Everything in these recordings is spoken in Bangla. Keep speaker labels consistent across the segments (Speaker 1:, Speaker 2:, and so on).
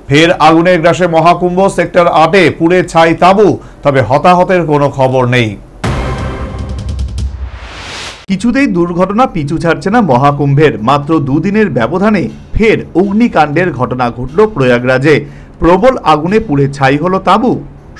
Speaker 1: ফের আগুনের গ্রাসে মহাকুম্ভ সেক্টর ৮-এ পুড়ে ছাই তাঁবু, তবে হতাহতের কোনো খবর নেই। কিছুতেই দুর্ঘটনা পিছু ছাড়ছে না মহাকুম্ভের। মাত্র দুদিনের ব্যবধানে ফের অগ্নিকাণ্ডের ঘটনা ঘটল প্রয়াগরাজে। প্রবল আগুনে পুড়ে ছাই হলো তাঁবু।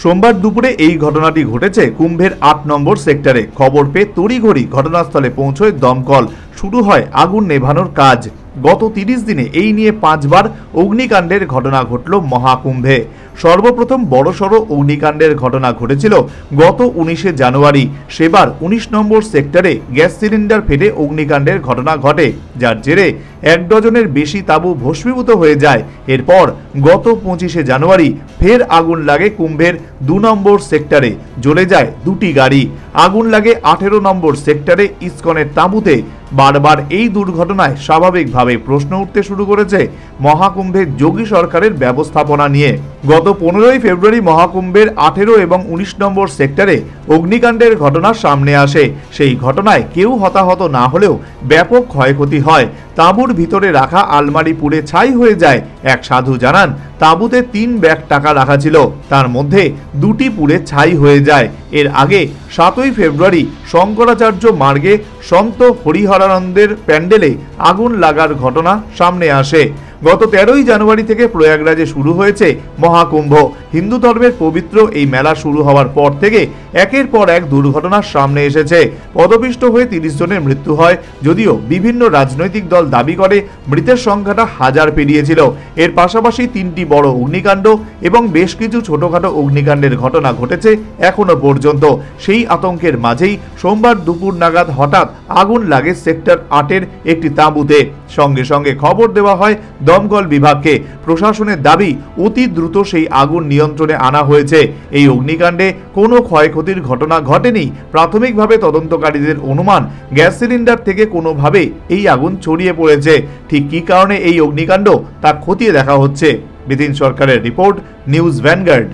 Speaker 1: সোমবার দুপুরে এই ঘটনাটি ঘটেছে কুম্ভের ৮ নম্বর সেক্টরে। খবর পেয়ে তড়িঘড়ি ঘটনাস্থলে পৌঁছয় দমকল। শুরু হয় আগুন নেভানোর কাজ। গত ৩০ দিনে এই নিয়ে ৫ বার অগ্নিকাণ্ডের ঘটনা ঘটল মহাকুম্ভে। সর্বপ্রথম বড়সড় অগ্নিকাণ্ডের ঘটনা ঘটেছিল গত ১৯শে জানুয়ারি। সেবার ১৯ নম্বর সেক্টরে গ্যাস সিলিন্ডার ফেটে অগ্নিকাণ্ডের ঘটনা ঘটে, যার জেরে ১ ডজনের বেশি তাঁবু ভস্মীভূত হয়ে যায়। এরপর গত ২৫শে জানুয়ারি ফের আগুন লাগে কুম্ভের ২ নম্বর সেক্টরে। জ্বলে যায় ২টি গাড়ি। আগুন লাগে ১৮ নম্বর সেক্টরে ইসকনের তাঁবুতে। বারবার এই দুর্ঘটনায় স্বাভাবিকভাবে প্রশ্ন উঠতে শুরু করেছে মহাকুম্ভের যোগী সরকারের ব্যবস্থাপনা নিয়ে। গত ১৫ই ফেব্রুয়ারি মহাকুম্ভের ১৮ এবং ১৯ নম্বর সেক্টরে অগ্নিকাণ্ডের ঘটনা সামনে আসে। সেই ঘটনায় কেউ হতাহত না হলেও ব্যাপক ক্ষয়ক্ষতি হয়। তাঁবুর ভিতরে রাখা আলমারি পুড়ে ছাই হয়ে যায়। এক সাধু জানান, তাঁবুতে ৩ ব্যাগ টাকা রাখা ছিল, তার মধ্যে ২টি পুড়ে ছাই হয়ে যায়। এর আগে ৭ই ফেব্রুয়ারি শঙ্করাচার্য মার্গে সন্ত হরিহরানন্দের প্যান্ডেলে আগুন লাগার ঘটনা সামনে আসে। গত ১৩ই জানুয়ারি থেকে প্রয়াগরাজে শুরু হয়েছে মহাকুম্ভ। হিন্দু ধর্মের পবিত্র এই মেলা শুরু হওয়ার পর থেকে একের পর এক দুর্ঘটনার সামনে এসেছে। পদপিষ্ট হয়ে ৩০ জনের মৃত্যু হয়, যদিও বিভিন্ন রাজনৈতিক দল দাবি করে মৃতের সংখ্যাটা ১০০০ পেরিয়েছিল। এর পাশাপাশি ৩টি বড় অগ্নিকাণ্ড এবং বেশ কিছু ছোটখাটো অগ্নিকাণ্ডের ঘটনা ঘটেছে এখনো পর্যন্ত। সেই আতঙ্কের মাঝেই সোমবার দুপুর নাগাদ হঠাৎ আগুন লাগে সেক্টর ৮-এর একটি তাঁবুতে। সঙ্গে সঙ্গে খবর দেওয়া হয় দমকল বিভাগকে। প্রশাসনের দাবি, অতি দ্রুত সেই আগুন নিয়ন্ত্রণে আনা হয়েছে। এই অগ্নিকাণ্ডে কোনো ক্ষয়ক্ষতির ঘটনা ঘটেনি। প্রাথমিকভাবে তদন্তকারীদের অনুমান, গ্যাস সিলিন্ডার থেকে কোনোভাবে এই আগুন ছড়িয়ে পড়েছে। ঠিক কী কারণে এই অগ্নিকাণ্ড তা খতিয়ে দেখা হচ্ছে। বিপিন সরকারের রিপোর্ট, নিউজ ভ্যানগার্ড।